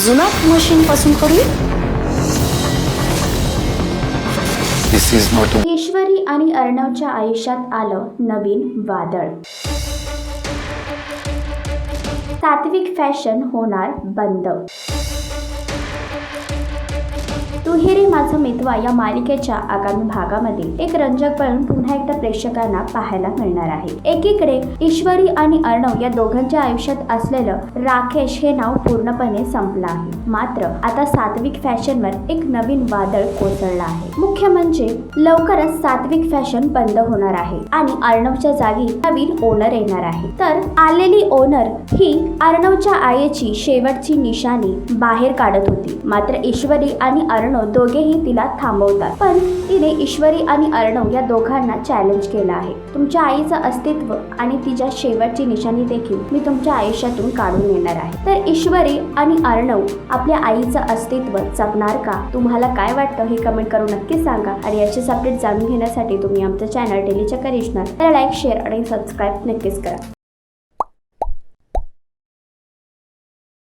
जुना मशीन पासून करूया. दिस इज नॉट. ईश्वरी आणि अर्णवच्या आयुष्यात आलं नवीन वादळ. सात्विक फॅशन होणार बंद. तू ही रे माझं मितवा या मालिकेच्या आगामी भागामध्ये एक रंजक वळण पुन्हा एकदा प्रेक्षकांना पाहायला मिळणार आहे. एकीकडे ईश्वरी आणि अर्णव या दोघांच्या आयुष्यात असलेलं राकेश हे नाव पूर्णपणे संपलं आहे. मात्र आता सात्विक फॅशनवर एक नवीन वादळ कोसळलं आहे. मुख्य म्हणजे लवकरच सात्विक फॅशन बंद होणार आहे आणि अर्णवच्या जागी नवीन ओनर येणार आहे. तर आलेली ओनर ही अर्णवच्या आईची शेवटची निशाणी बाहेर काढत होती. मात्र ईश्वरी आणि अर्णव दोघेही तिला थांबवतात. पण तिने ईश्वरी आणि अर्णव या दोघांना चॅलेंज केलं आहे. तुमच्या आईचं अस्तित्व आणि तिच्या शेवटची निशाणी देखील मी तुमच्या आयुष्यातून काढून येणार आहे. तर ईश्वरी आणि अर्णव आपल्या आईचं अस्तित्व जपणार का? तुम्हाला काय वाटतं हे कमेंट करून नक्की सांगा. आणि याचेच अपडेट जाणून घेण्यासाठी तुम्ही आमचं चॅनल डेलीच्या करिश्मा त्याला लाईक, शेअर आणि सबस्क्राईब नक्कीच करा.